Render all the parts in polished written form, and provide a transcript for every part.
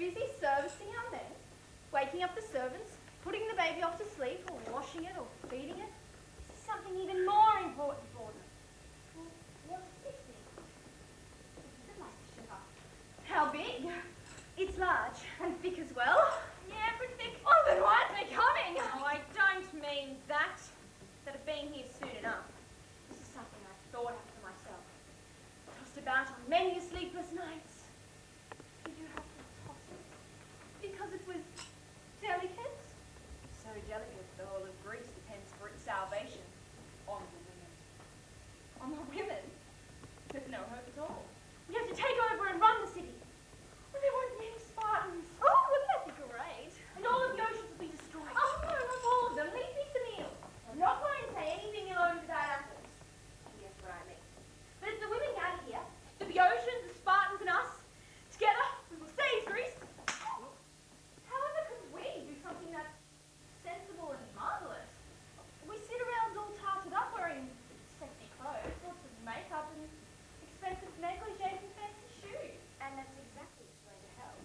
busy servicing our men, waking up the servants, putting the baby off to sleep, or washing it, or feeding it. This is something even more important for them. Well, what's this thing? This is a Lysistrata. How big? It's large and thick as well. Yeah, pretty thick. Oh, then why aren't they coming? Oh, I don't mean that. That have been here soon enough. This is something I've thought out for myself. Tossed about on many sleepless nights. Did you have to toss it? Because it was delicate? So delicate, the whole of Greece depends for its salvation on the women. On the women? There's no hope at all. We have to take over and run the city. Well, there weren't many Spartans. Oh, wouldn't that be great? And all of the oceans will be destroyed. Oh, no, not all of them. Leave me some meal. I'm not going to say anything ill over about Athens. Yes, what I mean. But if the women gather here, the Boiotians, the Spartans, and us, together, we will save Greece. However, could we do something that's sensible and marvelous? We sit around all tarted up wearing sexy clothes, lots of makeup, and expensive negligees and fancy shoes. And that's exactly what's going to help.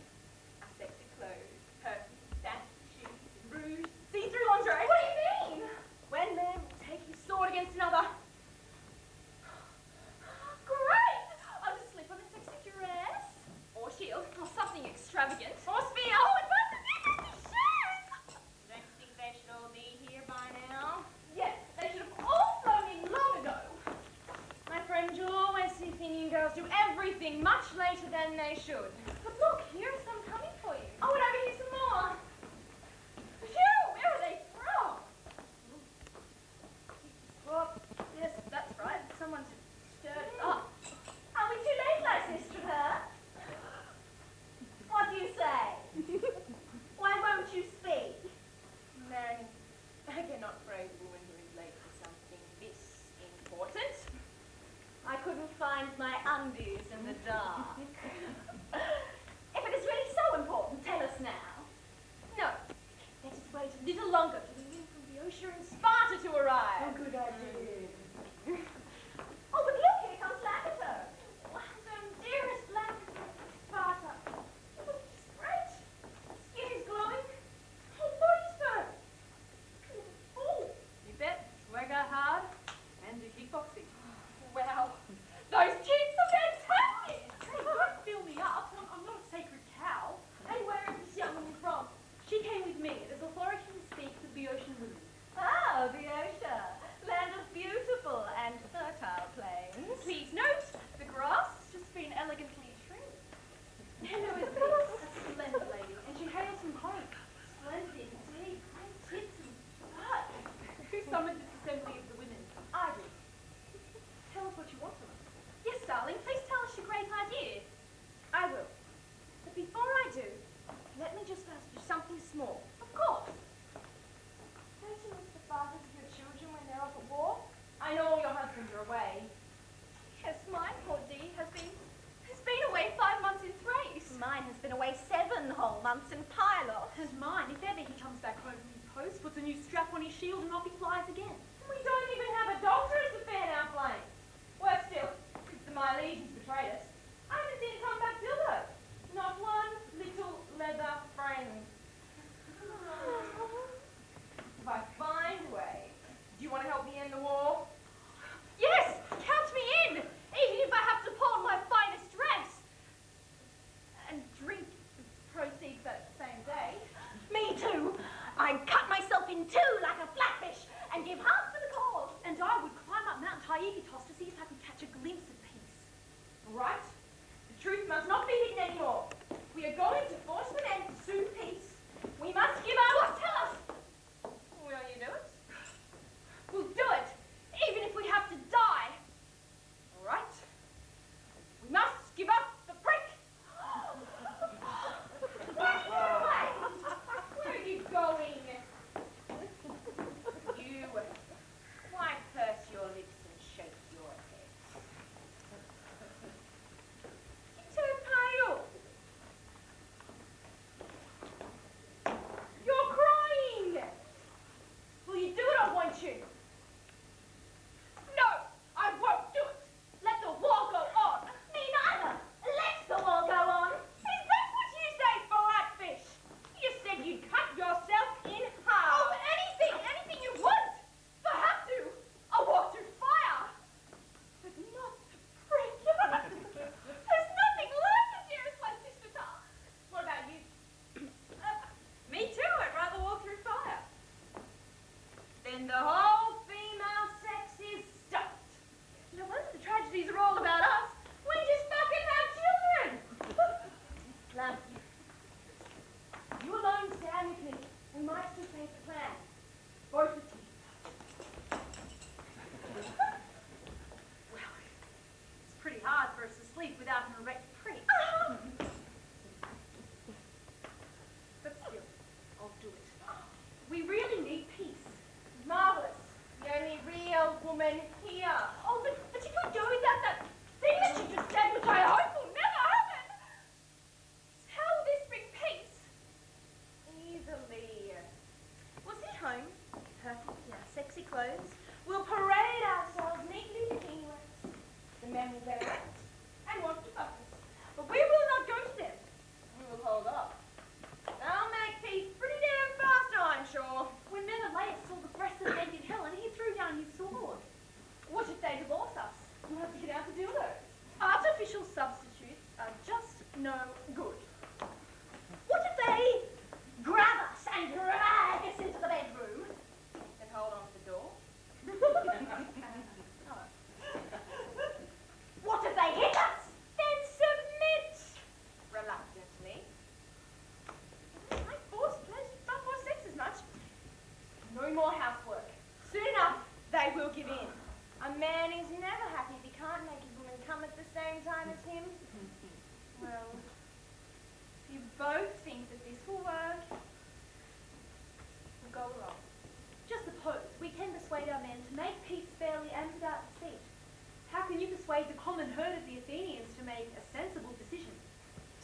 Our sexy clothes, perfume, fancy shoes, rouge, see-through lingerie. What do you mean? When man will take his sword against another. Great! I'll just slip on a sexy dress. Or shield, or something extravagant. Or spear. Oh, and buy some new fancy shoes! Don't you think they should all be here by now? Yes, they should have all flown in long ago. My friend, you'll always see Athenian girls do everything much later than they should. But look, here are some coming for you. Oh, and over here's some more. Phew, where are they from? Well, yes, that's right. Someone's stirred up. Are we too late, Lysistrata? What do you say? Why won't you speak? Man, I cannot praise a woman who is late for something this important. I couldn't find my undies in the dark. If it is really so important,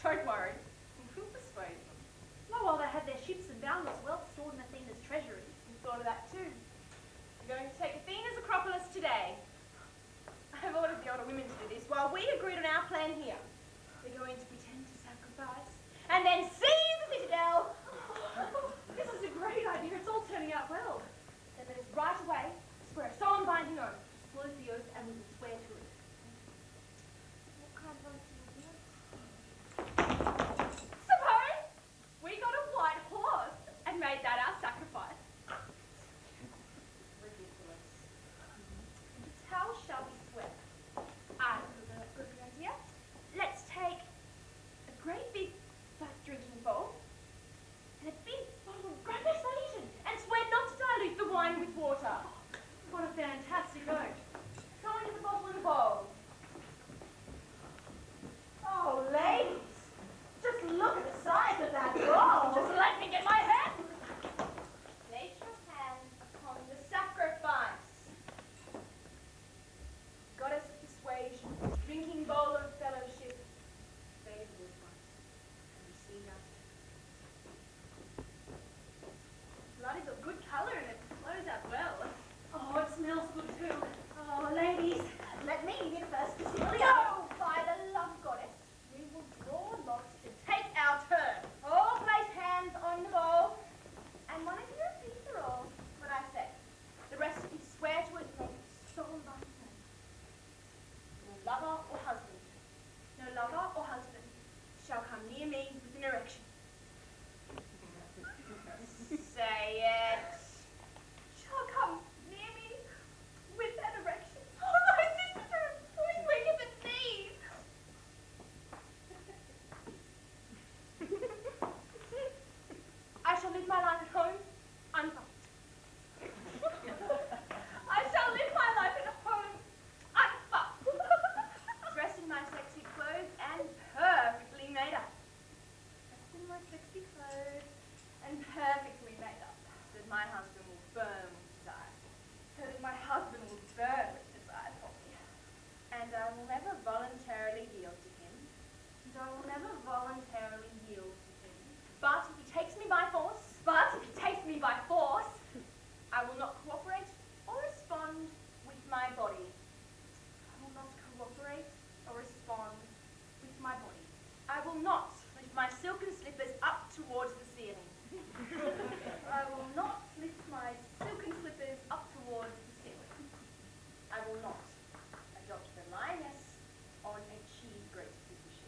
Don't worry. We'll persuade them. Not while they had their ships and boundless wealth stored in Athena's treasury. We thought of that too. We're going to take Athena's Acropolis today. I've ordered the older women to do this while we agreed on our plan here. We're going to pretend to sacrifice and then seize the citadel. This is a great idea. It's all turning out well. Then let us right away swear a solemn binding oath. Disclose the oath and we will swear to it. What kind of oath do you want? Suppose we got a white horse and made that our sacrifice. Ridiculous. How shall we swear? I have a good idea. Let's take a great big flat drinking bowl and a big bottle of granulation and swear not to dilute the wine with water. What a fantastic oath. Throw into the bottle and the bowl. Oh, ladies, just look at the size of that bowl. Just let me get my hand. Place your hand upon the sacrifice. Goddess of persuasion, drinking bowl of fellowship, bathe with us, and receive us. Blood is of good colour and it flows out well. Oh, it smells good too. Oh, ladies, let me be the first to seal the oath. No, by the love goddess, we will draw lots to take our turn. All place hands on the bowl, and one of you repeat the roll when I say. The rest of you swear to it from solemn binding. No lover or husband, shall come near me with an erection. Say it. Shall come near me with an erection. Oh, my sister, who's weaker than me? I shall live my life at home unfucked. I shall live my life at home unfucked. Dressed in my sexy clothes and perfectly made up. Dressed in my sexy clothes and perfectly made up. So that my husband will burn with desire. So that my husband will burn with desire for me. And I will never voluntarily yield to him. But if he takes me by force, I will not cooperate or respond with my body. I will not cooperate or respond with my body. I will not lift my silken slippers up towards the ceiling. I will not lift my silken slippers up towards the ceiling. I will not adopt the lioness on a cheese grate position.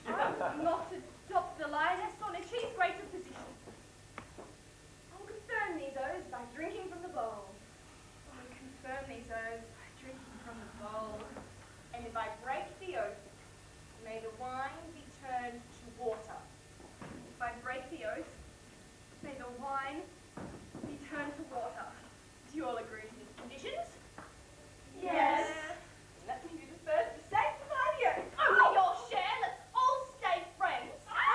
I will not adopt the lioness on a cheese grater position. I will confirm these oaths by drinking from the bowl. And if I break the oath, may the wine be turned to water. If I break the oath, may the wine be turned to water. Do you all agree to these conditions? Yes. Let me be the first to sanctify the oath. Only your share. Let's all stay friends. Find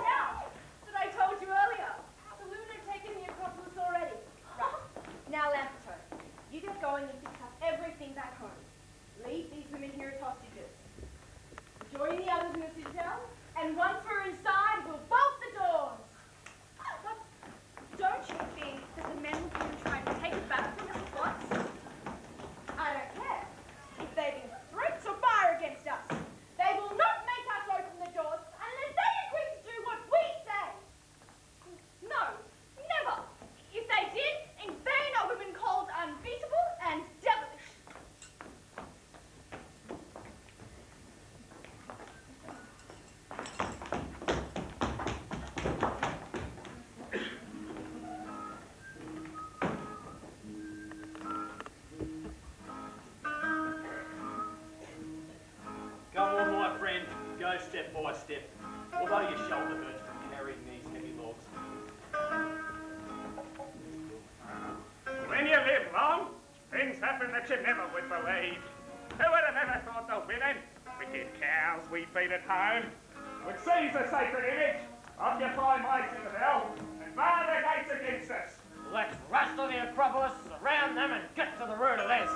out that I told you earlier. The women have taken the Acropolis already. Right. Now, Lampito, you get going and fix up everything back home. Leave these women here as hostages. Join the others in the citadel, and once we're inside, we'll bolt the doors. But don't you think that the men will come and try to take it back from us at once? I don't care. If they bring threats or fire against us, they will not make us open the doors unless they agree to do what we say. No, never. If they did, in vain are women called unbeatable and devilish. Go on, my friend. Go step by step. Although your shoulder hurts from carrying these heavy logs. When you live long, things happen that you never would believe. Who would have ever thought the women, wicked cows we feed at home, would seize the sacred image, occupy my citadel, and bar the gates against us? Let's rush to the Acropolis, surround them, and get to the root of this.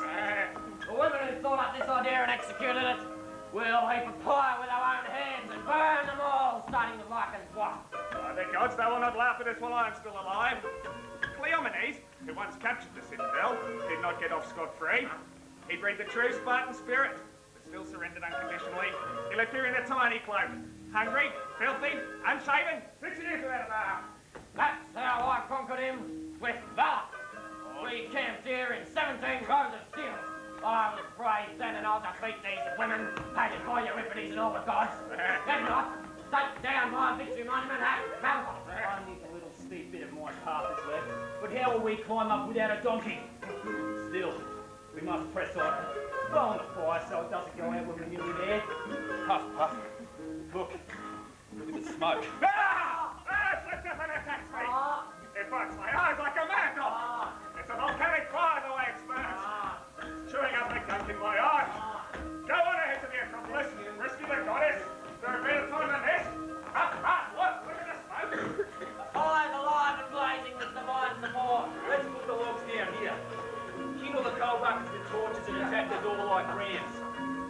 The women who got this idea and executed it, we'll heap a pie with our own hands and burn them all, starting with Lycan's wife. By the gods, they will not laugh at us while I am still alive. Cleomenes, who once captured the citadel, did not get off scot-free. He breathed the true Spartan spirit, but still surrendered unconditionally. He'll appear in a tiny cloak, hungry, filthy, unshaven, 6 years without a bath. That's how I conquered him, with valour. We camped here in 17 rows of steel. I was brave then, and I'll defeat these women, hated by Euripides and all the gods. If not, take down my victory monument at Malcolm. Only a little steep bit of my path is left, but how will we climb up without a donkey? Still, we must press on. Blow on the fire so it doesn't go out when we're nearly there. Puff, puff. Look at the smoke. Ah! It's up and attacks me! It bites my eyes like a maggot! It's a volcanic fire the way it burns! Chewing up the gunk in my eye! Go on ahead to the Acropolis, rescue the goddess! There a better time than this? Look at the smoke! Fire's alive and blazing that divides the more. Let's put the logs down here. Kindle the coal buckets with torches and attack the door like rams.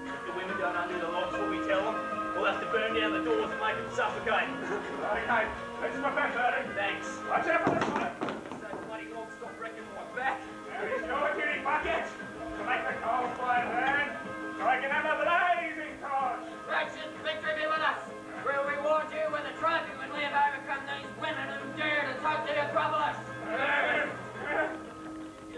If the women don't undo the logs when we tell them, we'll have to burn down the doors and make them suffocate. Okay, let's stop that burning. Thanks. Watch out for the smoke! So bloody logs stop wrecking my back. There is your duty bucket to make the coal fire burn, so I can have a blazing torch. Gracious victory be with us. We'll reward you with a trophy when we have overcome these women who dare to touch the Acropolis.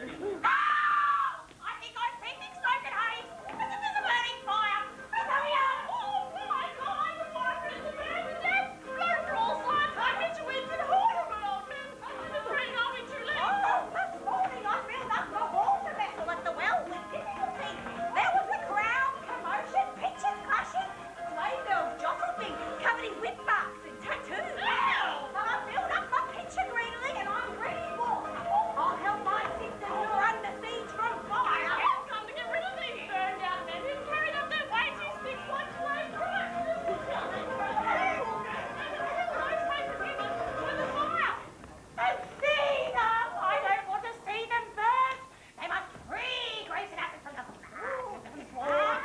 I think I've seen things smoke and haze. There's a burning fire. Hurry up. Oh my God, the fire is a man with death. Blood for all sides. I bet you it's an horrible old man. The train are we too late? Oh, this morning I filled up the water vessel at the well with difficulty. There was a crowd, commotion, pitchers clashing. Slave girls jostled me, covered in whip marks and tattoos. And I filled up my pitcher greedily and I'm greedy water. I'll help my sisters who are under siege from fire. I've come to get rid of these burned out men who carried up their wages sticks like slave drivers. Athena! I don't want to see them burn. They must free Grace and Apple from the why?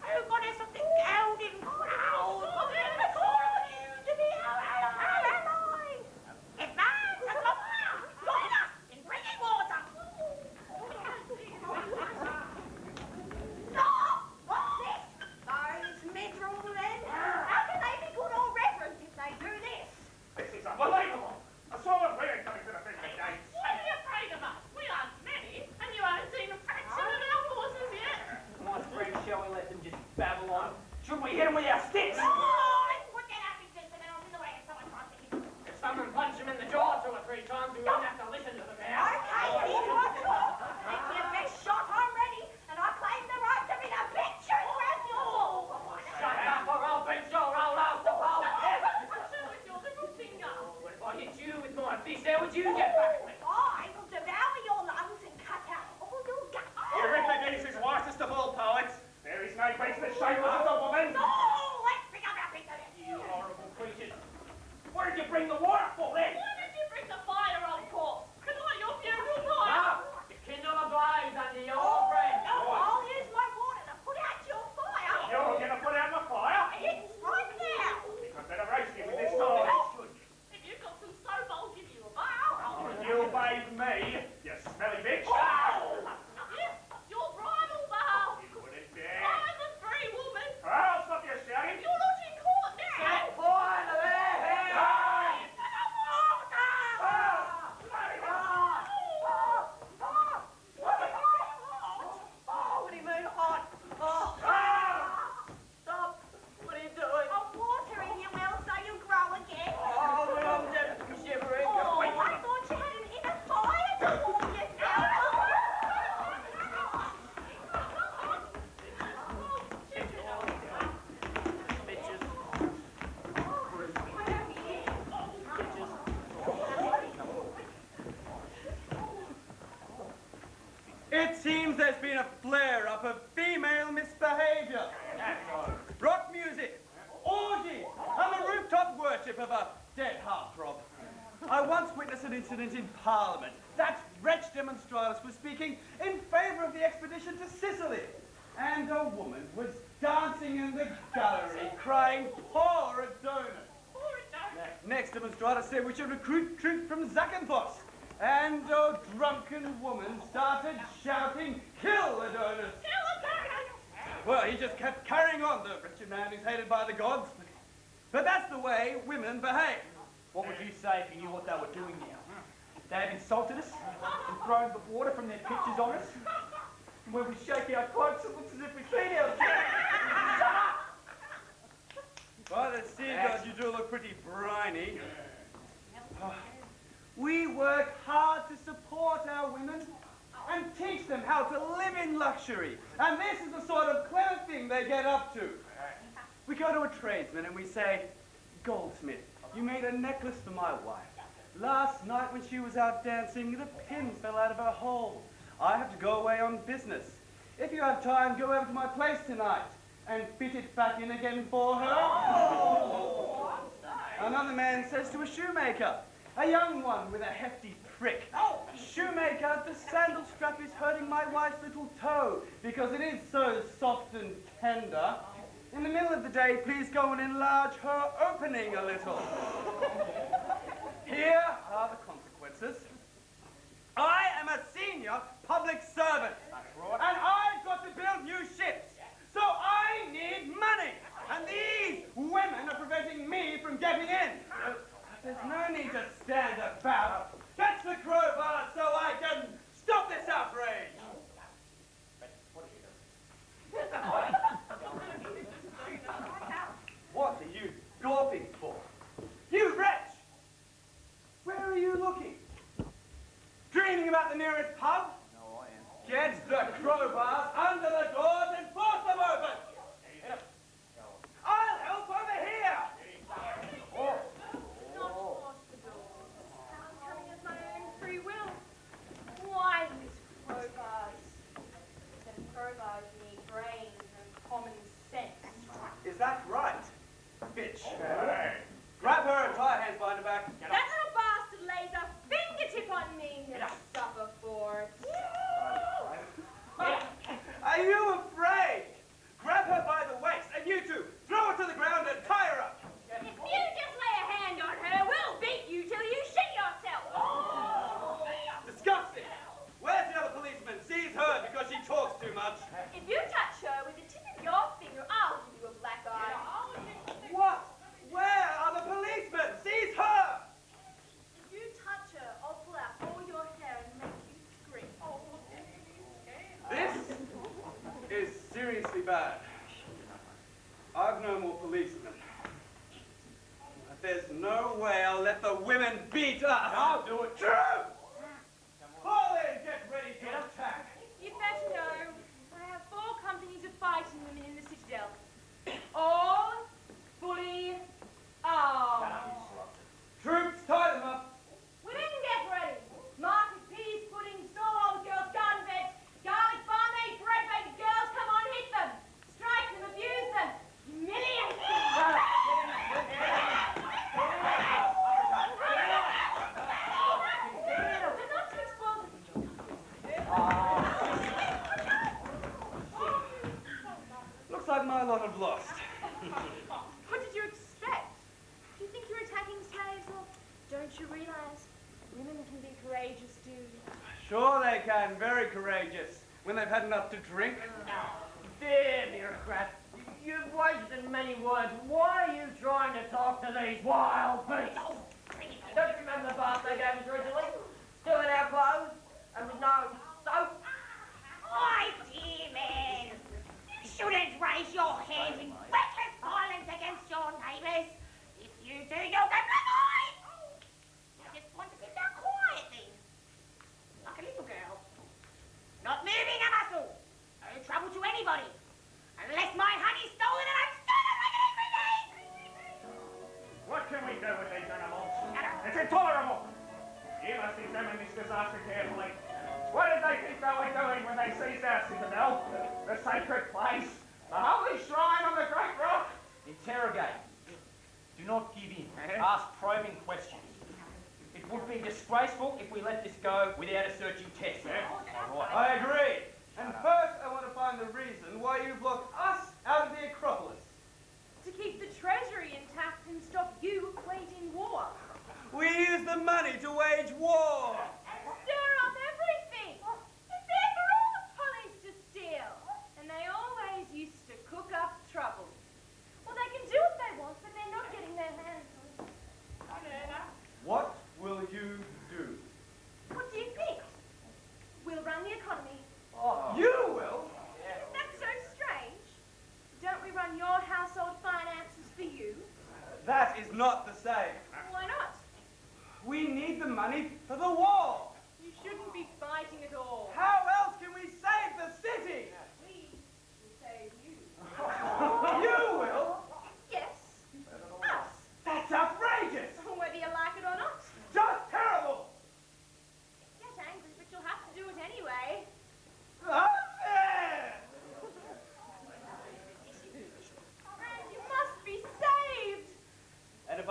Who got us something golden crowd? You to be our ally. Advance and join us in bringing water. Stop! What's this? Those miserable men? How can they be good or reverend if they do this? This is unbelievable! A swarm of women coming to the picnic gates. What are you afraid of us? We aren't many, and you haven't seen a fraction of our forces yet. My friend, shall we let them just babble on? Shouldn't we hit them with our sticks? Let's put that up in just a minute. I'm in the way of someone trying to hit them. If someone punched him in the jaw 2 or 3 times, we won't have to listen to them now. Okay, here's my call. Make your best shot, I'm ready, and I claim the right to be the picture grab you all. Shut up or I'll beat your old ass to pulp. What's with your little finger? If I hit you with my fist, how would you get back at me? I will devour your lungs and cut out all your guts. Euripides is wisest of all poets. There is no beast as shameless as a woman. No, let's pick up our picture. You horrible creatures. Where did you bring the water for then? Why did you bring the fire, of course? Can I your funeral fire? No, to kindle a blaze under your friend. No, I'll use my water to put out your fire. You're going to put out my fire? It's right now. Because better roast you with this torch. If you've got some soap, I'll give you a bow. You'll bathe me, you smelly bitch. Yes, your bridal bow. You wouldn't dare. I'm a free woman. I'll stop you shouting. You're not in court now. Set fire to their heads. For the water. Oh, what do you mean hot? Oh. Stop. What are you doing? I'm watering you, Will, so you grow again. Oh, but I'm dead from shivering. Oh, I thought you had an inner fire to warm yourself. It seems there's been a flare-up of female misbehavior. Rock music, orgies, and the rooftop worship of a dead heartthrob. I once witnessed an incident in Parliament. That wretch demonstratus was speaking in favour of the expedition to and a woman was dancing in the gallery, crying, "Pour Adonis." Next demonstrator said we should recruit troops from Zakynthos, and a drunken woman started shouting, "Kill Adonis!" Well, he just kept carrying on, the wretched man who's hated by the gods. But that's the way women behave. What would you say if you knew what they were doing now? They have insulted us and thrown the water from their pitchers on us. And when we shake our cloaks, it looks as if we've seen ourselves. Shut up! By the sea gods, you do look pretty briny. We work hard to support our women and teach them how to live in luxury. And this is the sort of clever thing they get up to. We go to a tradesman and we say, "Goldsmith, you made a necklace for my wife. Last night when she was out dancing, the pin fell out of her hole. I have to go away on business. If you have time, go over to my place tonight and fit it back in again for her." Oh. Another man says to a shoemaker, a young one with a hefty prick, "Shoemaker, the sandal strap is hurting my wife's little toe because it is so soft and tender. In the middle of the day, please go and enlarge her opening a little." Here are the consequences. I am a senior public servant, and I've got to build new ships, so I need money, and these women are preventing me from getting in. There's no need to stand about. Catch the crowbar so I can stop this outrage. What are you gawping for? You wretch! Where are you looking? Dreaming about the nearest pub? No, I am. Get the crowbars under the doors and force them open! I'll help over here! Not force the doors. I'm coming of my own free will. Why use crowbars? Instead of crowbars, you need brains and common sense. Is that right, bitch? Grab her and tie her hands behind her back. That little bastard lays a fingertip on me and suffer for it. Are you afraid? Grab her by the waist, and you two, throw her to the ground and tie her up. If you just lay a hand on her, we'll beat you till you shit yourself. Disgusting! Where's the other policeman? Seize her because she talks too much. If you touch her with the tip of your finger, I'll give you a black eye. What? Where are the policemen? Seize her! If you touch her, I'll pull out all your hair and make you scream. This is seriously bad. I've no more policemen. But there's no way I'll let the women beat us. I'll do it. True! Fall in, get ready to attack. You'd better know, I have 4 companies of fighting women in the citadel. All fully armed. Troops, tie them up. Women, get ready. Market, peas, pudding, stall all the girls' garden beds, garlic, barmaid, bread baked girls, come on, hit them. Strike them, abuse them, humiliate them. But not too explosive. Looks like my lot have lost. What did you expect? Do you think you're attacking slaves, or don't you realize women can be courageous too? Sure they can, very courageous, when they've had enough to drink. Dear Bureaucrat, you've wasted many words. Why are you trying to talk to these wild beasts? Don't you remember the bath they gave us originally? Still in our clothes? And with no soap? My dear man, you shouldn't raise your hands in reckless violence against your neighbours. If you do, you'll get black eyes. You just want to sit down quietly, like a little girl. Not moving a muscle. No trouble to anybody. Unless my honey's stolen and I'm stolen like an angry day. What can we do with these animals? It's intolerable. You must examine this disaster carefully. What did they think they were doing when they seized our citadel? The sacred place? The holy shrine on the great rock? Interrogate. Do not give in. Ask probing questions. It would be disgraceful if we let this go without a searching test. I agree. And first I want to find the reason why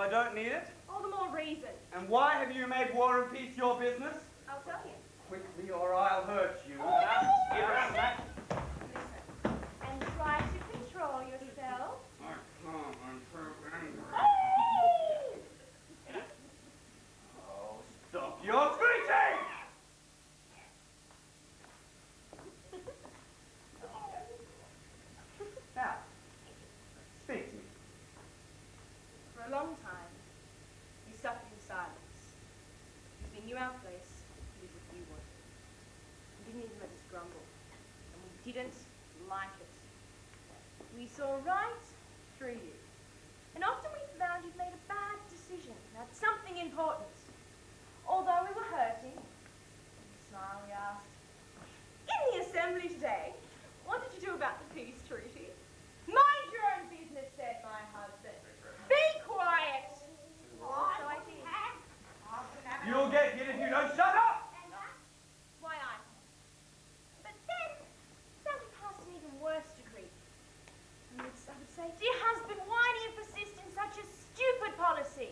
I don't need it? All the more reason. And why have you made war and peace your business? I'll tell you. Quickly, or I'll hurt you. Get around that. Listen. And try to control yourself. I can't, I'm so angry. Oh, stop your screeching! Now, speak to me. For a long time, you suffered in silence. We knew our place, did what you wanted. We didn't even let us grumble. And we didn't like it. We saw right through you. And often we found you'd made a bad decision about something important. Although we were hurting, we smilingly asked, "In the assembly today, what did you do about the peace treaty?" "Mind your own business," said my husband. "Be quiet." So I did. You'll get hit if you don't shut up! And that's why I. But then, that would pass an even worse degree. I would say, "Dear husband, why do you persist in such a stupid policy?"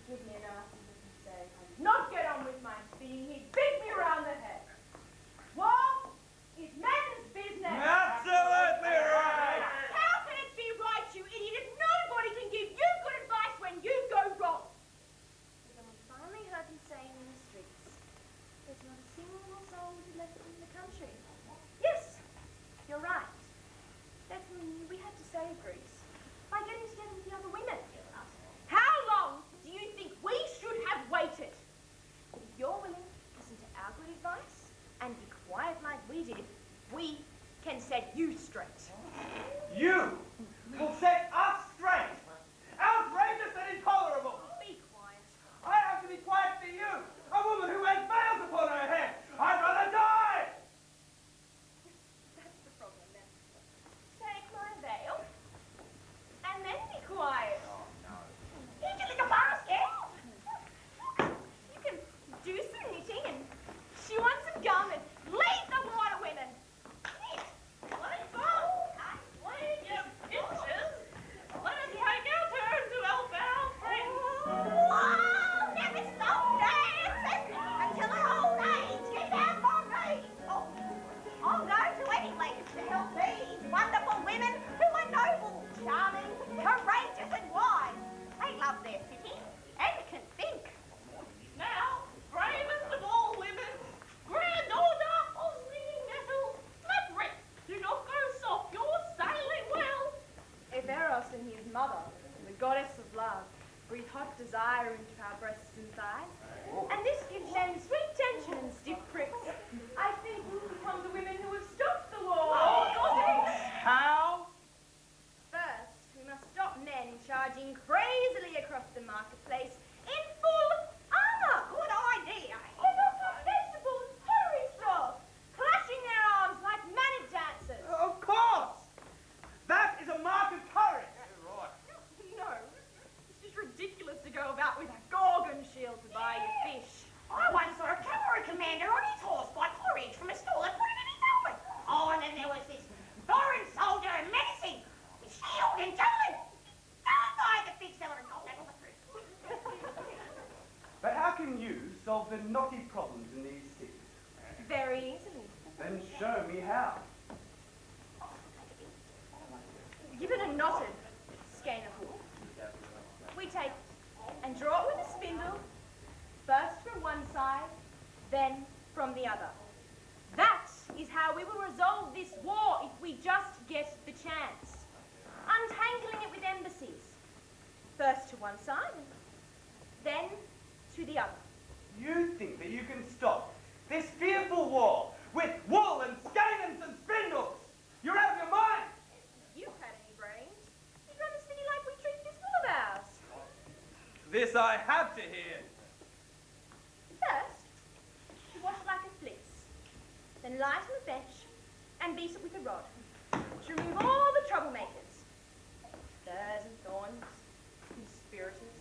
Forgive me and ask him to say, "I did not get on with my being. He beat me around the head. War is men's business." Absolutely right! How can it be right, you idiot, if nobody can give you good advice when you go wrong? But then we finally heard him saying in the streets, "There's not a single soul left in the country." Yes, you're right. That's when we had to save Greece by getting together with the other women. How long do you think we should have waited? If you're willing to listen to our good advice and be quiet like we did, we can set you straight. You will set us straight! Outrageous and intolerable! Be quiet. I have to be quiet for you, a woman who has veils upon her head! I'd rather die! That's the problem then. Take my veil and then be quiet. Here's your little basket. You can do some knitting and chew on some gum and leave the water women. Let's go. Leave your bitches. Let us take our turn to help our friends. Whoa, never stop dancing until an old age. Get down my knees. Oh, I'll go to any length to help these wonderful women who are noble, charming, courageous and wise. They love their city and can think. Now, bravest of all women, grand order of singing nettles, let rip, do not go soft, you're sailing well. If Eros and his mother, the goddess of love, breathe hot desire into our breasts and thighs, and this gives men sweet tension and stiff pricks, I think we'll become the women who have stopped the war. How? First, we must stop men charging crazily across the marketplace in full armour. Good idea. And also vegetables, pottery stores, clashing their arms like mannered dancers. Of course! That is a mark of courage! No, it's just ridiculous to go about with a Gorgon shield to buy your fish. I once saw a cavalry commander on his horse buy porridge from a stall and put it in his helmet. Oh, and then there was this foreign soldier menacing with shield and javelin. Don't buy the big seller and gold medal. But how can you solve the knotty problems in these cities? Very easily. Then show me how. Give it a knotted skein of wool. We take and draw it with a spindle, first from one side, then from the other. That is how we will resolve this war if we just get the chance. Untangling it with embassies, first to one side, then to the other. You think that you can stop this fearful war with wool and skeins and spindles? You're out of your mind! If you had any brains, you'd run a city like we treat this wool of ours. This I have to hear. First, you wash it like a fleece, then lie it on the bench and beat it with a rod to remove all the troublemakers, stirs and thorns, conspirators,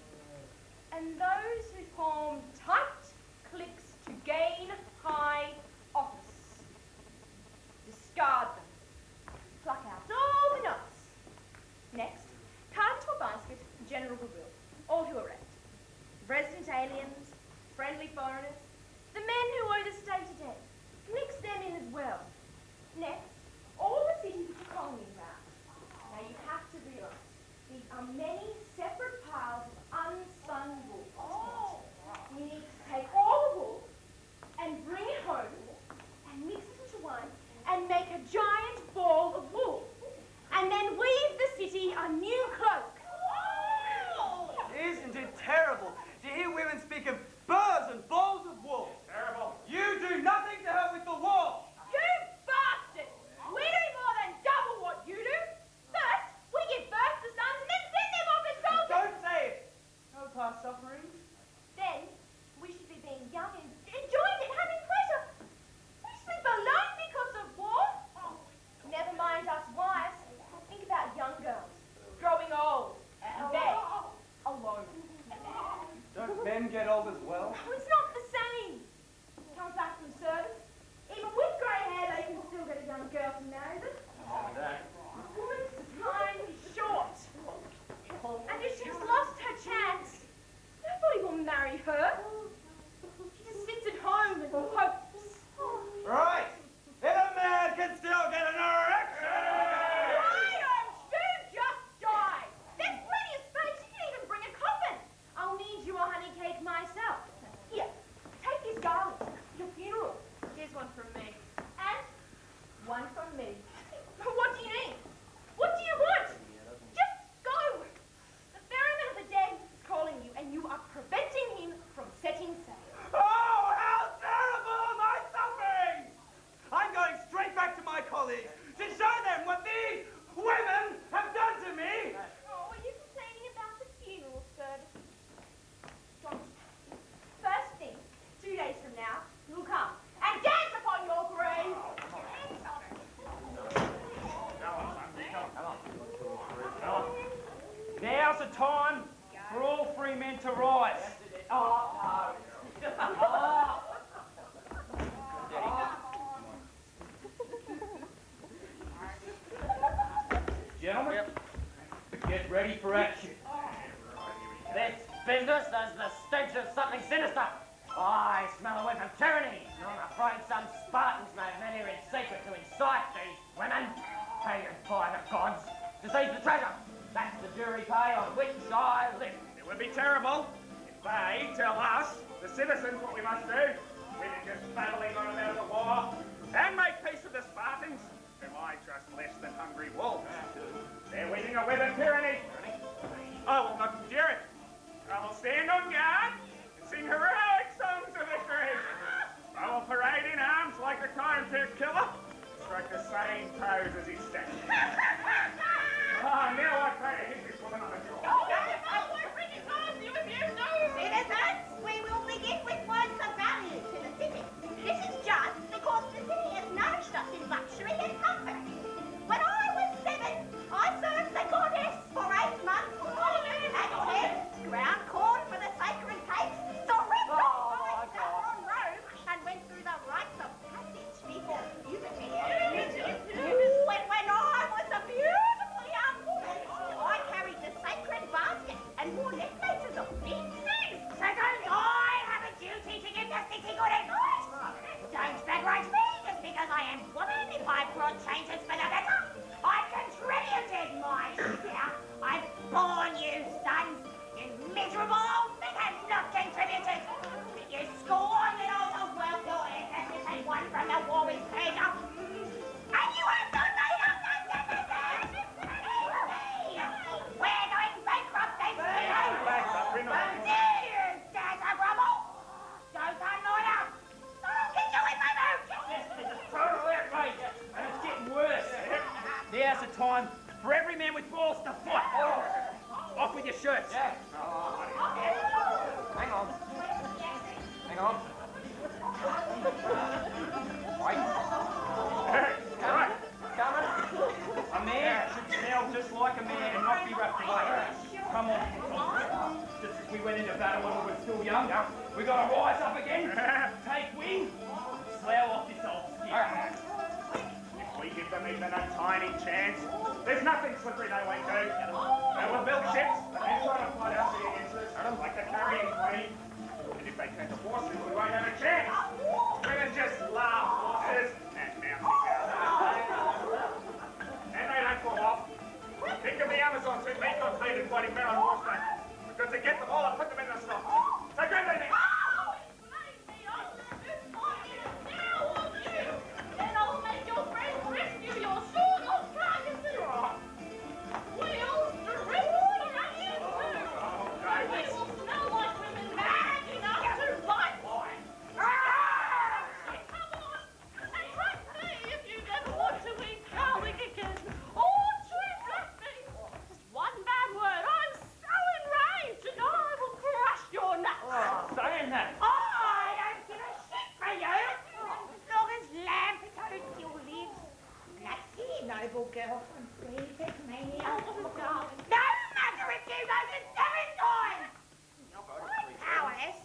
and those who form tight cliques to gain high office. Discard them, pluck out all the knots. Next, cast into a basket general goodwill. get old as well? Oh, it's not the same. Comes back from service. Even with grey hair, they can still get a young girl to marry them. A woman's time is short. And if she's lost her chance, nobody will marry her. She just sits at home and hopes. Right. If a man can still get an erection. Why don't you just die? There's plenty of space. You can even bring a coffin. I'll need you a honey cake myself. Here, take this garland. Your funeral. Here's one from me. And one from me. What do you need? What do you want? Just go. The ferryman of the dead is calling you, and you are preventing him from setting sail. Oh, how terrible my sufferings! I'm going straight back to my colleagues to show them what these women have done to me. Oh, are you complaining about the funeral service? John, first thing, 2 days from now, you'll come and dance upon your grave. Now's the time for all three men to rise. Gentlemen, get ready for action. This business has the stench of something sinister. I smell a whiff of tyranny. I'm afraid some Spartans may have met here in secret to incite these women, pagan by the gods, to seize the treasure. That's the jury pay on which I live. It would be terrible if they tell us, the citizens, what we must do. Women just battling on about the war and make peace with the Spartans, whom I trust less than hungry wolves. They're winning a weather tyranny. I will not endure it. I will stand on guard and sing heroic songs of victory. I will parade in arms like the Korinthian killer, strike the same pose as his statue. Now I pray to hit this woman on the jaw. Citizens, we will begin with words of value to the city. This is just because the city has nourished us in luxury and comfort. When I was 7, I served the goddess for 8 months, and then ground corn for the sacred cakes, ripped off my saffron robe, and went through the rites of passage before puberty. When I was a beautiful young woman, I carried the sacred basket and wore necklaces of big things. Second, I have a duty to give the city good advice. Don't begrudge me just because I am woman if I brought changes for the better. I've contributed my share. I've borne you sons. You miserable old men have not contributed. You scorn the old wealth your ancestors had won from the war with Persia. And you have not made up the deficit. We're going bankrupt thanks to you. We're not. Do you dare to grumble? Don't annoy us. I'll kick you in the boot. This is total outrage, and it's getting worse. Now's the time for every man with balls to fight. Off with your shirts. Yeah. Hang on. Hang on. Wait. Right. Coming. A man should smell just like a man and not be wrapped away. Come on. Just as we went into battle when we were still younger, we got to rise up again, take wing, slough off this old skin. If we give them even a tiny chance, there's nothing slippery they won't do. They will build ships and try to fight out the against us, like the carrying queen. And if they turn to horses, we won't have a chance. Women just love horses and mounting guard. And they don't fall off. Think of the Amazons who meet on painted fighting men on horseback. We've got to get them all and put them in the stock. So grab them. Then I'll make your friends rescue your sword or carcasses. We'll drip from you too. We will smell like women mad enough to fight for it. Come on, and trust me if you ever want to eat Kalonike again. Or trust me. Just one bad word. I'm so enraged and I will crush your nuts. Saying that. I don't give a shit for you. As long as Lampito still lives. Lucky noble girl from Fiddes, mania. Oh, darling. No matter if you go to 7 times. You're quite powerless.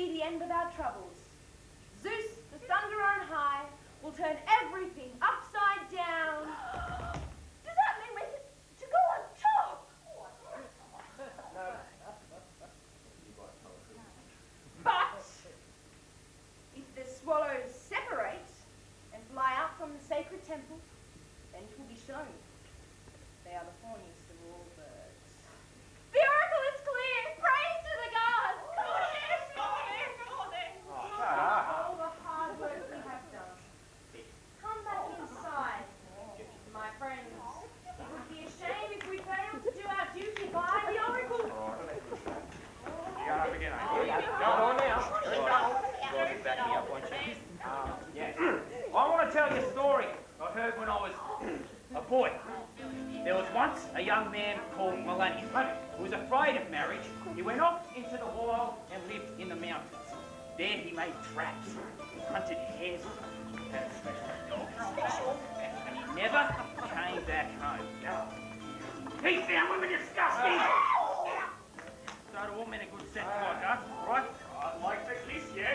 be the end of our troubles. Zeus, the thunder on high, will turn everything upside down. Does that mean we're to go on top? But if the swallows separate and fly out from the sacred temple, then it will be shown they are the horniest of all birds. The oracle is clear. Praise to the gods. All the hard work we have done. Come back inside, my friends. It would be a shame if we failed to do our duty by the oracle. You got up again, Go on now. Yes. I want to tell you a story I heard when I was a boy. There was once a young man called Millennium who was afraid of marriage. He went off into the wild and lived in the mountains. There he made traps, hunted hares, had a special dog, and he never came back home. He found women disgusting! So do all men of good sense like us, right? I'd like to kiss you.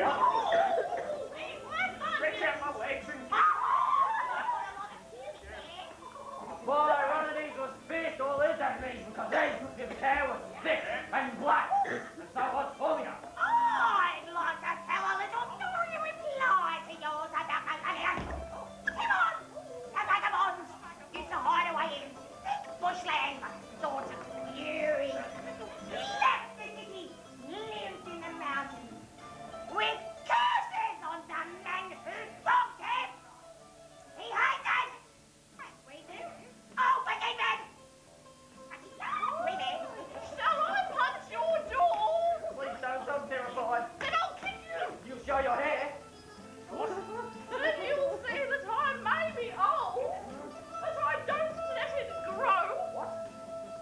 Stretch out my legs and Boy, one of these was fierce all his at me because his hair was thick and black. And so was Fulvia. I'd like to tell a little story in reply to yours about Kalonike. Come on, the vagabonds used to hide away in thick bushland, sorts of fury. He left the city, lived in the mountains, with curses on the men who robbed him. He hated, as we do, all wicked men. We men. Shall I punch your door? Please don't, so terrified. Then I'll kick you. You show your hair. Then you'll see that I may be old, but I don't let it grow.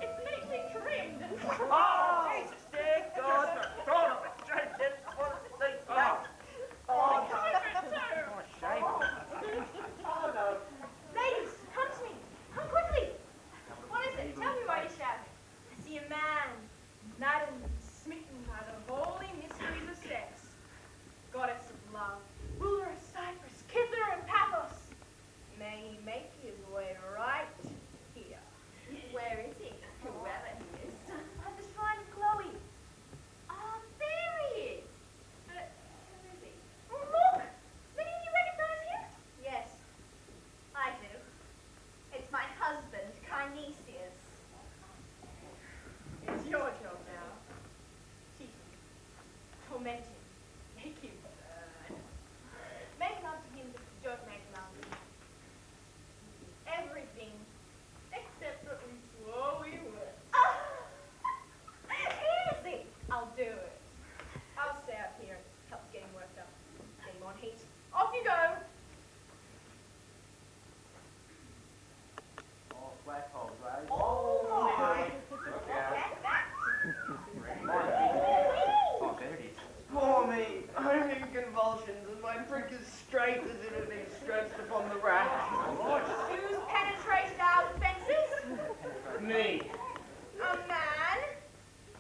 It's neatly trimmed. Oh, Jesus, dear God. throw it up, Jacob. Oh, Shame oh no. Ladies, come to me. Come quickly. What is it? Tell me why you're shouting. I see a man, maddened and smitten by the holy mysteries of sex. Goddess of love, ruler of Cyprus, Kither and Paphos. May he make his way right here. Where is he? Whoever he is. At the shrine of Chloe. Ah, there he is. But who is he? Oh, look! Many of you recognize him? Yes, I do. It's my husband, Carnesius. it's your job now. Teach him. Torment him. Make him burn. Make love to him, but don't make love to him. Everything except that we swore we would. Easy! I'll do it. I'll stay up here and help get him worked up. Get him on heat. Off you go! Oh, black holes, right? Oh, my. Oh, there it is. Poor me. I'm in convulsions and my prick is straight as it had been stretched upon the rack. Who's penetrated our defences? Me. A man.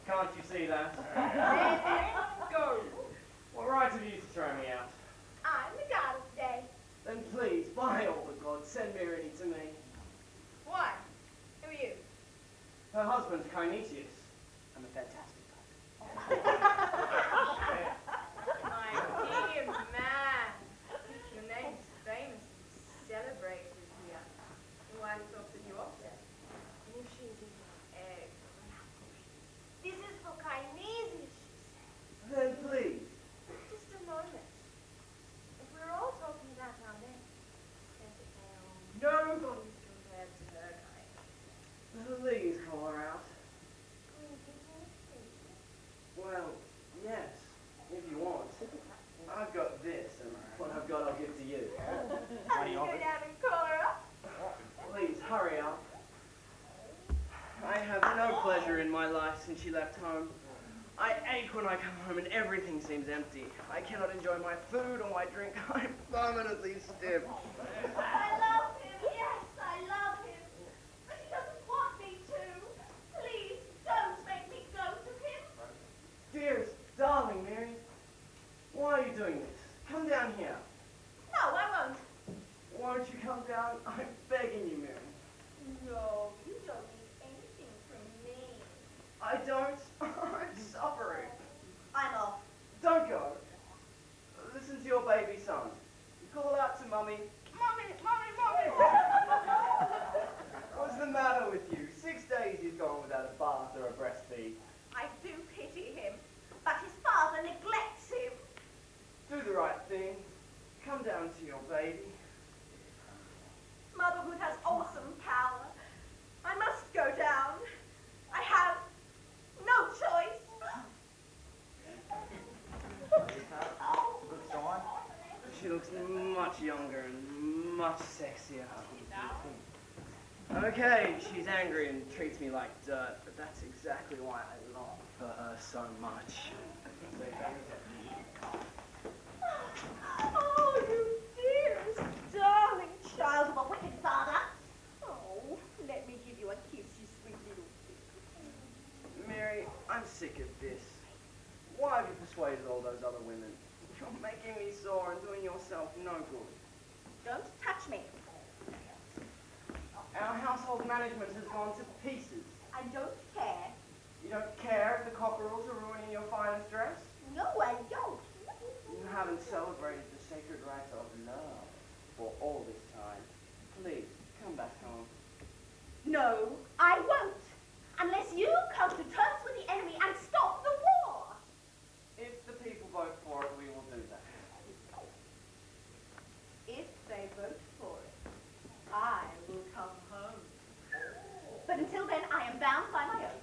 Can't you see that? Then go. What right have you to throw me out? I'm the goddess today. Then please, by all the gods, send Myrrhine to me. Why? Who are you? Her husband's Carnesius. I'm a fantastic type. My dear man. Your name's famous and celebrated here. Your wife talks of you often. And if she's in your egg, this is for Carnesius, she said. Then please. Just a moment. If we're all talking about our men, nobody's compared to her kind. Please call her out. Will you give me a favor? Well, yes, if you want. I've got this, and what I've got I'll give to you. I'll go down and call her up. Please, hurry up. I have no pleasure in my life since she left home. I ache when I come home and everything seems empty. I cannot enjoy my food or my drink. I'm permanently stiff. I love him, yes, I love him. But he doesn't want me to. Please, don't make me go to him. Dearest, darling Mary, doing this? Come down here. No, I won't. Won't you come down? I'm begging you, Mary. No, you don't need anything from me. I don't. I'm suffering. I'm off. Don't go. Listen to your baby son. Call out to Mummy. Mummy, Mummy, Mummy! What's the matter with you? 6 days he's gone without a bath or a breastfeed. I do pity him, but his father neglects him. Do the right thing. Come down to your baby. Motherhood has awesome power. I must go down. I have no choice. Good sign. She looks much younger and much sexier. Okay, she's angry and treats me like dirt, but that's exactly why I long for her so much. Oh, you dearest, darling child of a wicked father. Oh, let me give you a kiss, you sweet little thing. Mary, I'm sick of this. Why have you persuaded all those other women? You're making me sore and doing yourself no good. Don't touch me. Our household management has gone to pieces. I don't care. You don't care if the cockerels are ruining your finest dress? No, I don't. You haven't celebrated the sacred rite of love for all this time. Please, come back home. No, I won't. Unless you come to terms with the enemy and stop the war. If the people vote for it, we will do that. If they vote for it, I will come home. But until then, I am bound by my oath.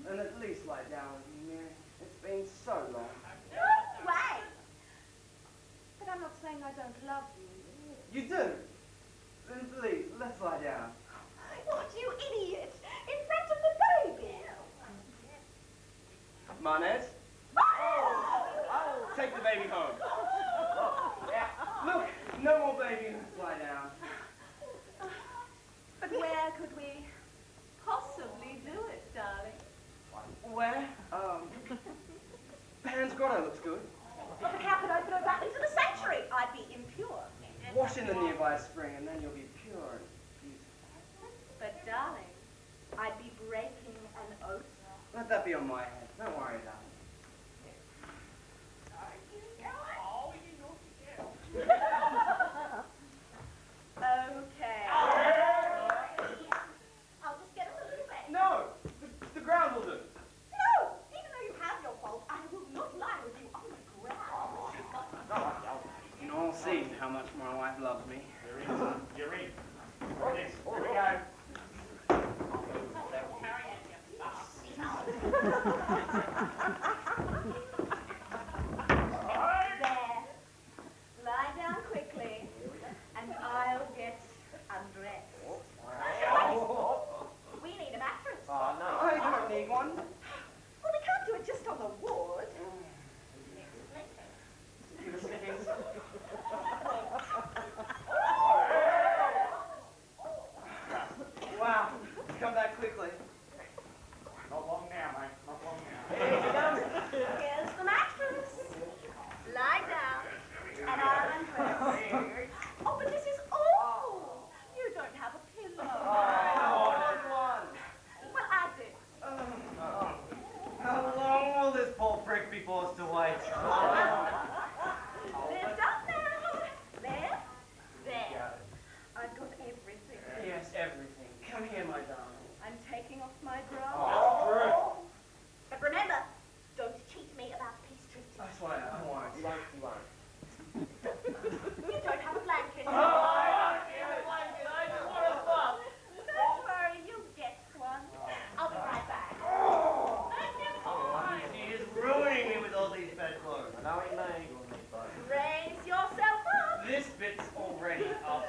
And at least lie down with me, Mary. It's been so long. Wait. But I'm not saying I don't love you. You do? Then please, let's lie down. What, you idiot! In front of the baby! Manet? Take the baby home. Look, no more baby. Let's lie down. But where could we possibly do it, darling? Where? Pan's Grotto looks good. But how could I go back into the sanctuary? I'd be impure. Wash in the nearby spring and then you'll be pure and beautiful. But darling, I'd be breaking an oath. Let that be on my head. Don't worry about it. Okay. I'll just get a little bit. No! The ground will do. No! Even though you have your fault, I will not lie with you on the ground. You can all see how much my wife loves me. You're in. Yes, here we go. There. Lie down quickly, and I'll get undressed. We need a mattress. Oh, no. I don't need one. Well, we can't do it just on the wood. Give us a kiss. Wow, come back quickly. Not long now, mate. Not long now. Here's the mattress. Lie down, and I'll undress. Oh, but this is awful. You don't have a pillow. Oh, Well, I do. How long will this poor prick be forced to wait? Lift up now. There. There. I've got everything. yes, everything. Come here, my darling. I'm taking off my bra. Oh, But remember, don't cheat me about peace treaty. I swear, I won't. You don't have a blanket. Don't worry, you'll get one. I'll be right back. he is ruining me with all these bedclothes. Raise yourself up. This bit's already up.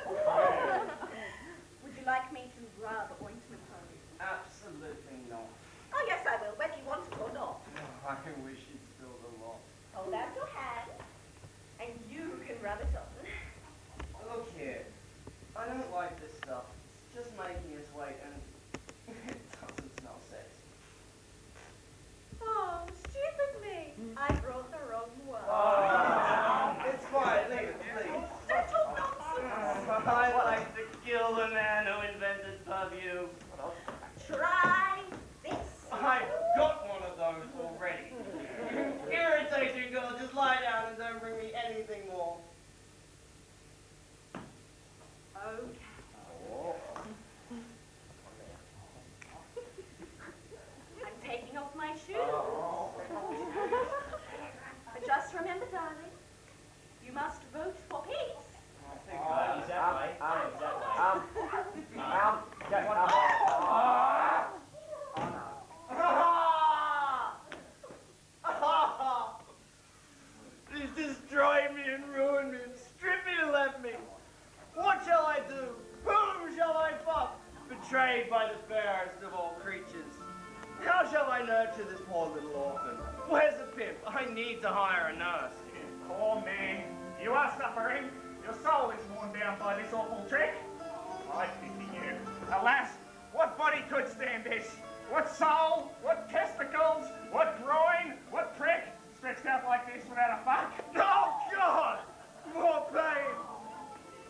Would you like me to rub ointment on you? Absolutely not. Oh, yes, I will, whether you want it or not. I wish he'd spilled a lot. Hold out your hand, and you can rub it on. Look here. I don't like this stuff. It's just making us wait and it doesn't smell sexy. Oh, stupid me. I brought the wrong one. Oh, must vote for peace. He's that way. He's destroyed me and ruined me and stripped me and left me. What shall I do? Whom shall I fuck? Betrayed by the fairest of all creatures. How shall I nurture this poor little orphan? Where's the pimp? I need to hire a nurse. Poor man, you are suffering. Your soul is worn down by this awful trick. I pity you. Alas, what body could stand this? What soul? What testicles? What groin? What prick? Stretched out like this without a fuck? Oh, God! More pain!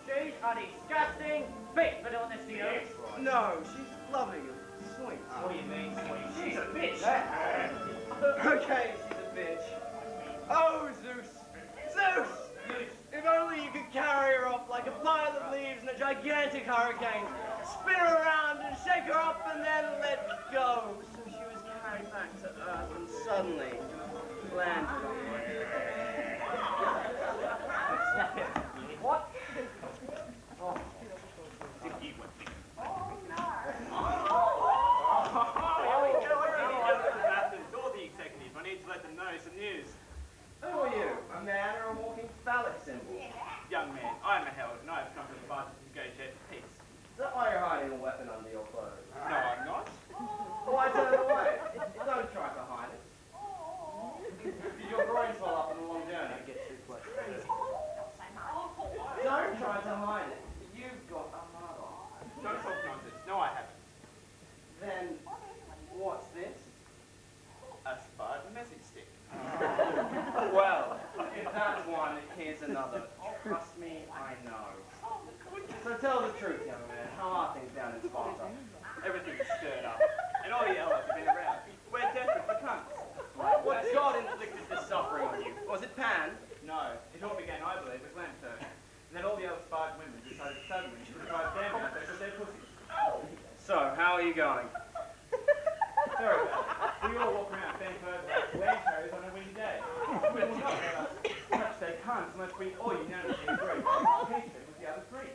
She's a disgusting bitch for doing this to you. No, she's loving and sweet. What do you mean, sweet? She's a bitch. Okay, she's a bitch. Oh, Zeus! Zeus! If only you could carry her off like a pile of leaves in a gigantic hurricane. Spin her around and shake her up and then let go. So she was carried back to Earth and suddenly landed on me. What? I need to let them know some news. Who are you? A man or a walking phallic symbol? Young man, I am a herald and I have come to the party to negotiate peace. Is that why you're hiding a weapon under your clothes? No, I'm not. Why turn it away? Don't try to hide it. Did your groin swell up on a long journey? Don't get too close. Don't try to hide it. You've got a mother. Don't talk nonsense. No, I haven't. Then, what's this? A Spartan message stick. Well, if that's one, here's another. Trust me, I know. So tell the truth, young man. How are things down in Sparta? Everything's stirred up. And all the elders have been around. We're desperate for cunts. What god inflicted this suffering on you? Was it Pan? No, it all began, I believe, with Lampito. And then all the other Spartan women decided suddenly to drive them out because they're pussies. So, how are you going? Very bad. We all walk around bent over like wearing clothes on a windy day. We will not let us touch their cunts unless we all unanimously agree to peace them with the other three.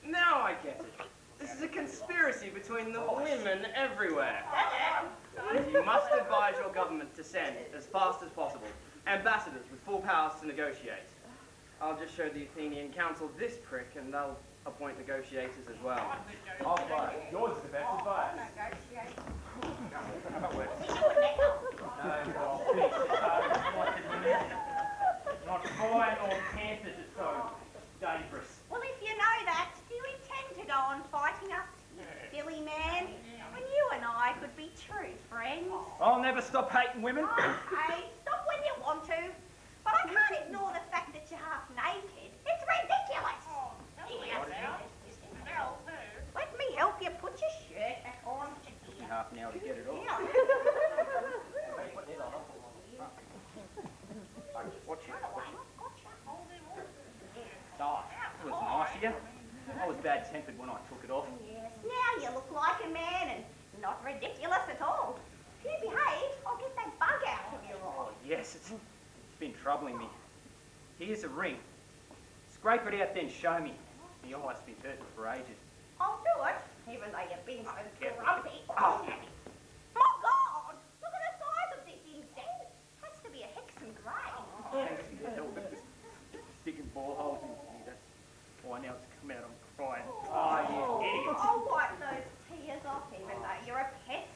Now I get it. This is a conspiracy between the women everywhere. You must advise your government to send, as fast as possible, ambassadors with full powers to negotiate. I'll just show the Athenian council this prick and they'll appoint negotiators as well. I'll buy it. Yours is the best advice. Not flying or panthers are so dangerous. Well, if you know that, do you intend to go on fighting us, silly man? When you and I could be true friends. I'll never stop hating women. Okay, stop when you want to. But I can't ignore the fact that you're half naked. It's ridiculous. Let me help you put your shirt back on. Took me half an hour to get it off. Watch it. Oh, that was nice of you. I was bad-tempered when I took it off. Yes, now you look like a man and not ridiculous at all. If you behave, I'll get that bug out of your eye. Oh, yes, it's been troubling me. Here's a ring. Scrape it out then, show me. The eye's been hurting for ages. I'll do it, even though you've been so grumpy. Oh. My God! Look at the size of this insect. Has to be a Hexan grey. Thanks for your help. It was sticking ball holes in me. That's why now it's come out. I'm crying. Oh, you idiot. I'll wipe those tears off, even though you're a pest,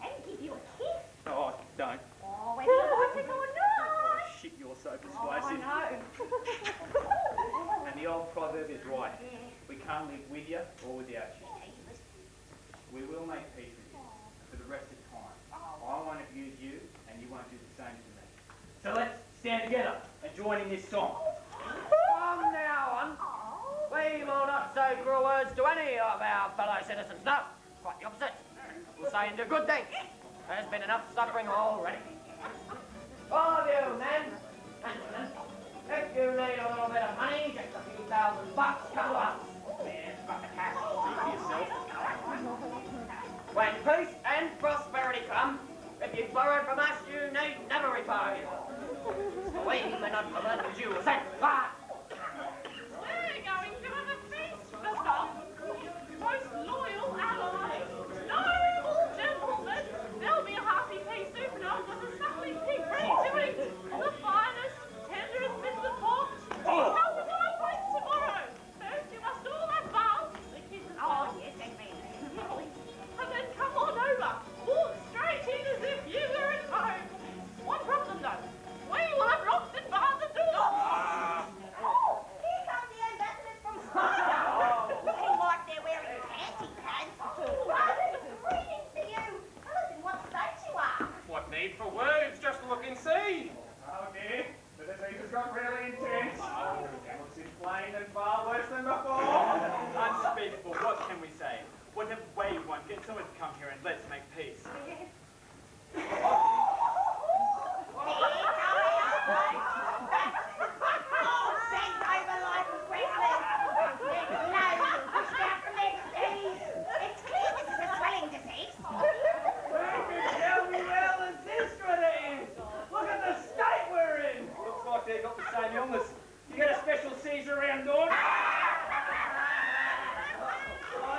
and give you a kiss. Oh, don't. Oh, whether you like it or Oh, not. shit, you're so Oh, I persuasive. know. And the old proverb is right. Yeah. We can't live with you or without you. We will make peace with you for the rest of time. I won't abuse you, and you won't do the same to me. So let's stand together and join in this song. From now on, we will not say cruel words to any of our fellow citizens. No, quite the opposite. We'll say and do good things. There's been enough suffering already. All of you men, gentlemen, if you need a little bit of money, just a few $1,000, come to us. There's got the cash. For yourself. When peace and prosperity come, if you borrowed from us, you need never repay. We may not permit as you will say, but got really intense. Looks in plain and far worse than before. Unspeakable, what can we say? Whatever way you want, get someone to come here and let's make peace. Bent over like a grizzly. Their nose pushed out from their knees. It's clear this is a swelling disease. Tell me where Lysistrata is! Look at the state we're in! Looks like they've got the same illness. You get a special seizure around dawn?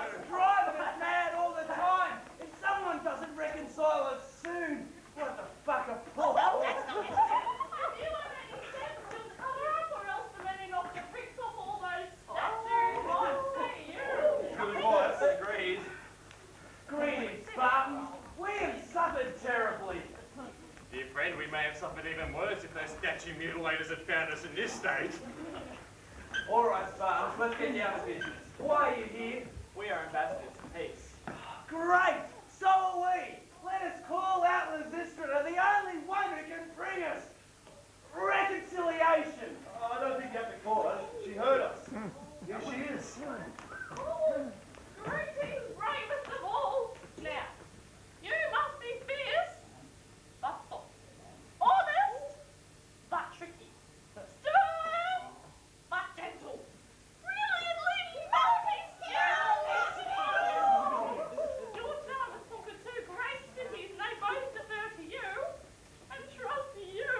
It's driving us mad all the time! If someone doesn't reconcile us soon, what the fuck a pull? Well, that's not necessary. Have you had any sense to cover up, or else the men knock the pricks off all those statues? What say you? Good voice, agreed. Greetings, Spartans! We have suffered terribly. Dear friend, we may have suffered even worse if those statue mutilators had found us in this state. All right, Spartans, let's get down to business. Why are you here? We are ambassadors to peace. Great! So are we! Let us call out Lysistrata, the only one who can bring us reconciliation! I don't think you have to call her. She heard us. Here she is. Oh, greetings, bravest of all. Now, you must be fierce, but soft, honest, but tricky, stern, but gentle, brilliantly multi-skilled. Your town has conquered 2 great cities, and they both defer to you, and trust you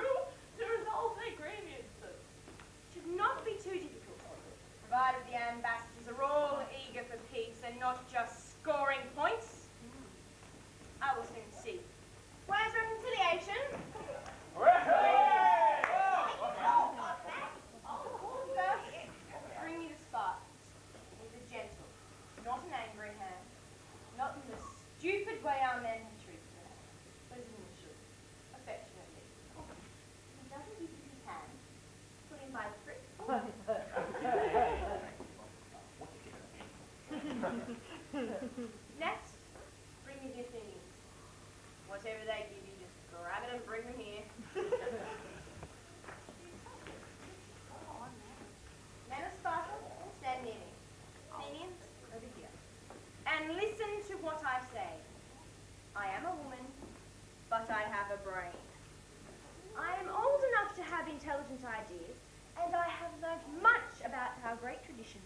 to resolve their grievances. Should not be too difficult, provided the ambassadors are all eager for peace and not just scoring points. I will soon see. Where's reconciliation? First, bring me the Spartans, with a gentle, not an angry hand, not in the stupid way our men have treated them, but as women should, affectionately. He doesn't give you his hand, put him by the prick. Next, bring me the Athenians. Whatever they give you, just grab it and bring them here. Men of Sparta, stand near me. Athenians, over here. And listen to what I say. I am a woman, but I have a brain. I am old enough to have intelligent ideas, and I have learned much about our great traditions,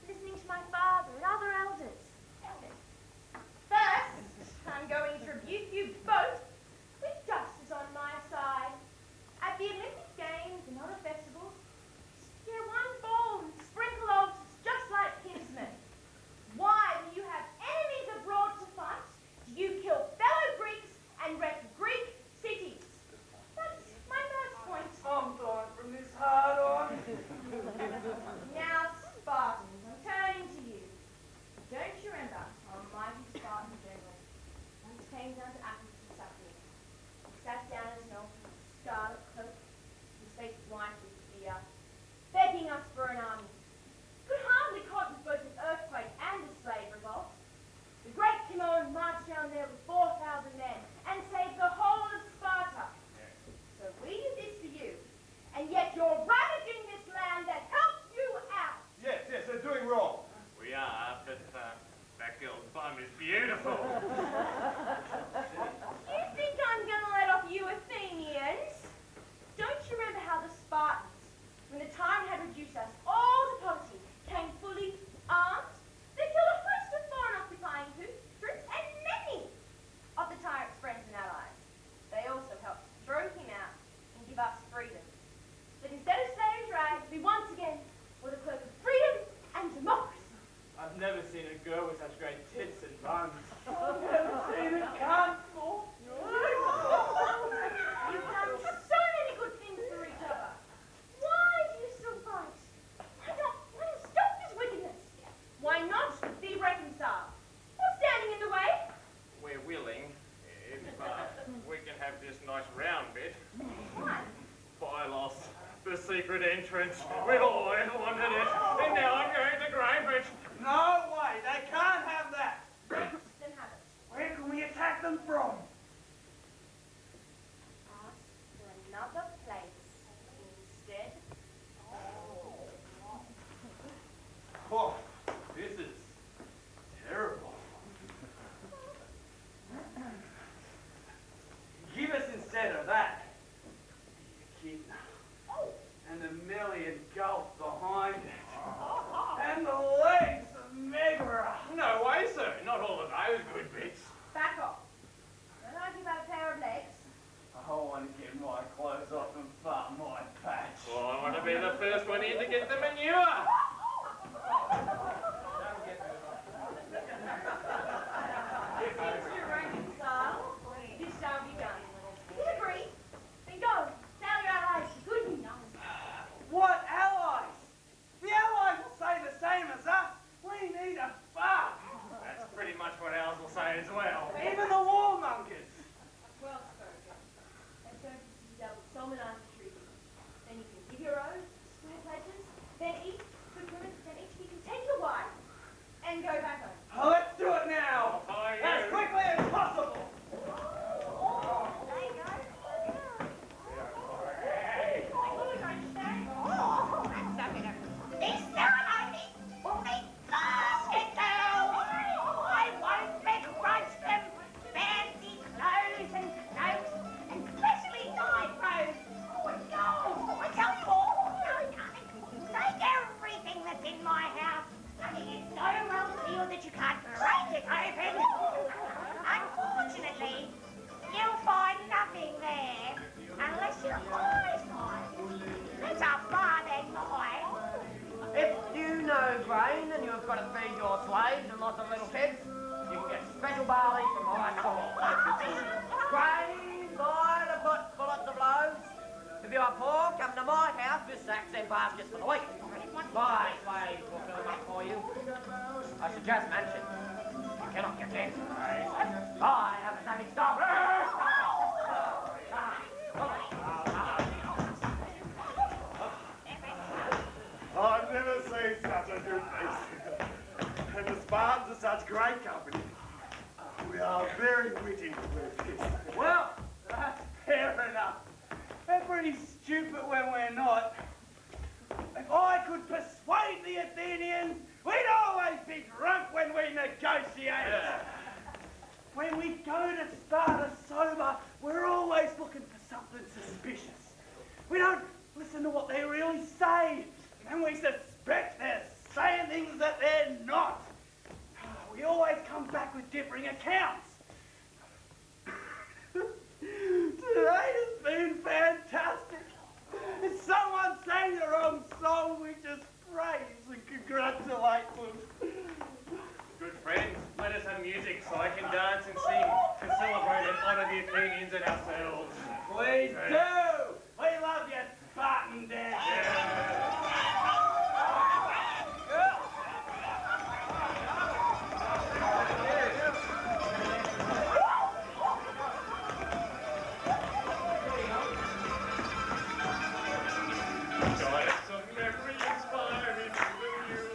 listening to my father and other elders. First, I'm going to rebuke you both with justice on my side. At the Olympic Games and other festivals, you get one bowl and sprinkle of just like kinsmen. Why, when you have enemies abroad to fight, do you kill fellow Greeks and wreck Greek cities? That's my first point. I'm dying from this hard on. Now, Spartans, I'm turning to you. Don't you remember our mighty Spartan general once came down to Athens to supper? He sat down in his scarlet cloak, his face white with fear, begging us for an army. Could hardly cause both an earthquake and a slave revolt. The great Timon marched down there with 4,000 men and saved the whole of Sparta. So we did this for you, and yet you're ravaging this land that helped you out. Yes, they're doing wrong. We are, but that girl's bum is beautiful. You think I'm gonna let off you Athenians? Don't you remember how the Spartans, when the time had reduced us all to poverty, came fully armed? They killed a host of foreign occupying troops and many of the tyrant's friends and allies. They also helped throw him out and give us freedom. But instead of slaves rags, we once again wore the cloak of freedom and democracy. I've never seen a girl with such great tits and buns. I've never seen a cunt before. You've done so many good things for each other. Why do you still fight? Why not stop this wickedness? Why not be reconciled? What's standing in the way? We're willing, if we can have this nice round bit. What? Bylos, the secret entrance. We've always wanted it, and now I'm going to grab it. No way, they can't have that. Then have it. Where can we attack them from? Ask for another place instead the first one in to get the manure. Since you reconcile, this shall be done. You agree? Then go, tell your allies good enough. What allies? The allies will say the same as us. We need a farm. That's pretty much what ours will say as well. Even the warmongers. Well spoken. Let's go to Citadel with Solomon treaty. Then you can give your oaths, swear pledges, then each you can take your wife and go back home. Oh, let's do it now. As quickly as possible. This ceremony will be basketball. I won't begrudge them fancy clothes and cloaks, and especially night robes. No, I tell you all, take everything that's in my house. It is so well sealed that you can't break it open. Unfortunately, you'll find nothing there unless your eyes find. That's a far then mine. If you know grain and you've got to feed your slaves and lots of little kids, you can get special barley from my store. Grain by the bullets of loaves. If you are poor, come to my house with sacks and baskets for the week. My slaves will fill them up for you. I should just mention, you cannot get in. I have a savage dog. I've never seen such a good feast. And the Spartans are such great company. We are very witty with this. Well, that's fair enough. We're pretty stupid when we're not. If I could persuade the Athenians, we'd always be drunk when we negotiate. When we go to start a sober, we're always looking for something suspicious. We don't listen to what they really say, and we suspect they're saying things that they're not. We always come back with differing accounts. Today has been fantastic. If someone sang the wrong song, we just praise and congratulate them. Good friends, let us have music so I can dance and sing and celebrate and honour the Athenians and ourselves. Please do! We love your Spartan dance. Goddess of memory, inspire me to the new.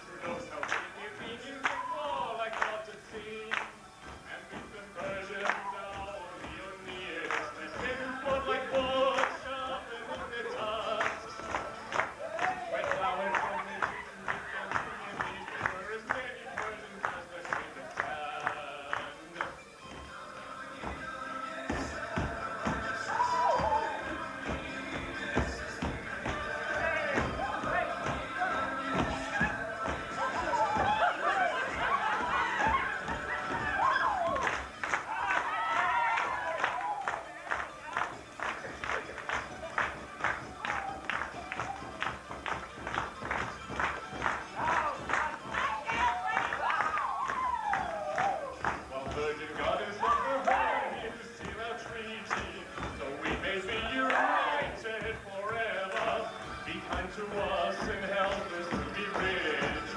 Through those how the Athenians fall like clouds at sea. And with the Persians down the Aeneas, let them fought like bows sharpened in their tusks. When flowers from the trees and there were as many Persians as the sand of sand. While virgin goddess of the hand to seal our treaty, so we may be united forever. Be kind to us and help us to be rich,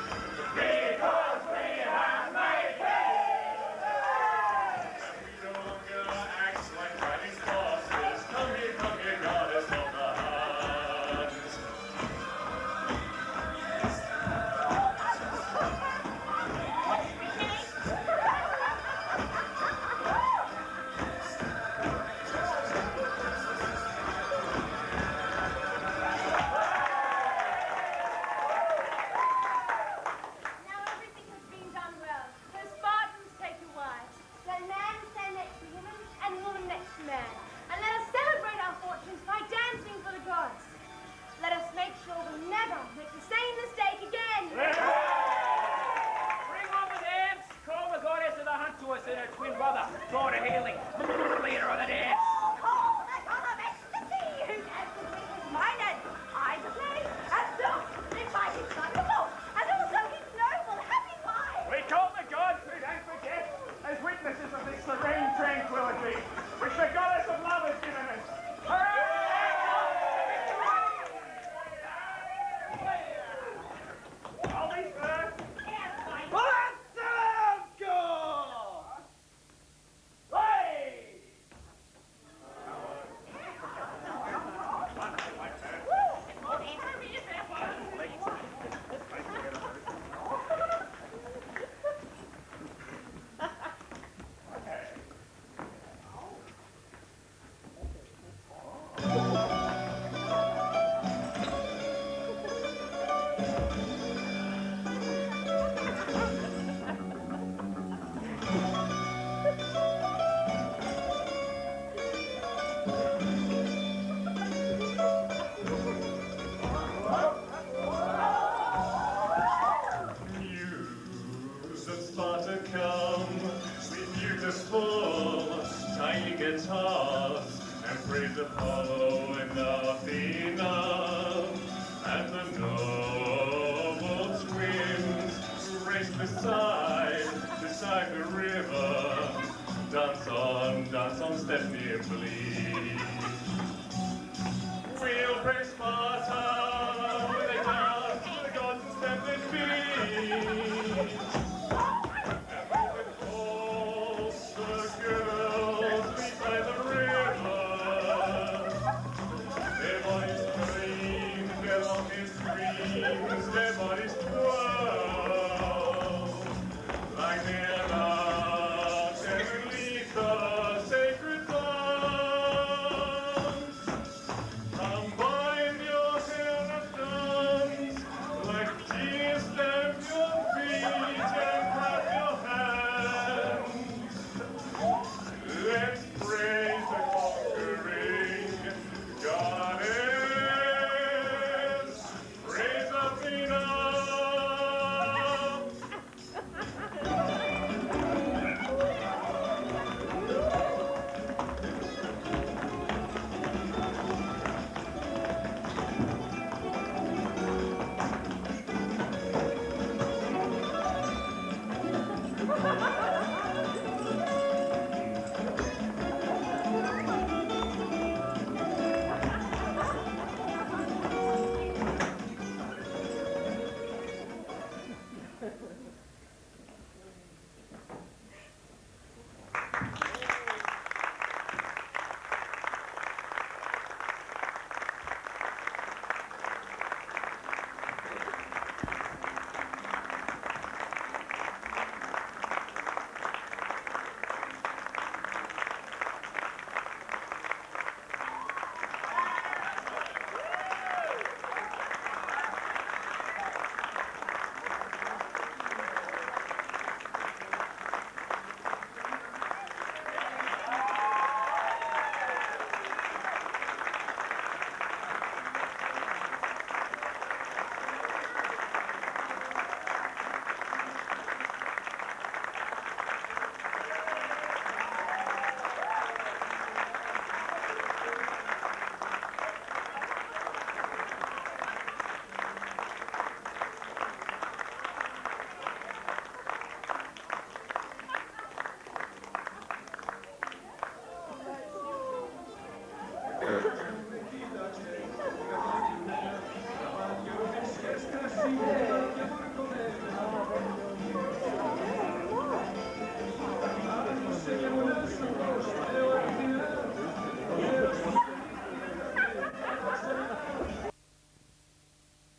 because we have made peace. And we no longer act like fighting bosses. Come here, goddess of the Huns. Muse of Sparta come, with beautiful tiny guitars, and praise Apollo and Athena, and the noble twins who race beside the river. Dance on, step nimbly. We'll praise Sparta with a dance to the gods and step their feet. And with pulse the girls beside the river. Their bodies gleam, their longest screams, their bodies twirl. Like their arms underneath the sacred dance. Combine your hair and dance, like tears stamp your feet and clap your hands. Let's praise the conquering goddess. Praise Athena.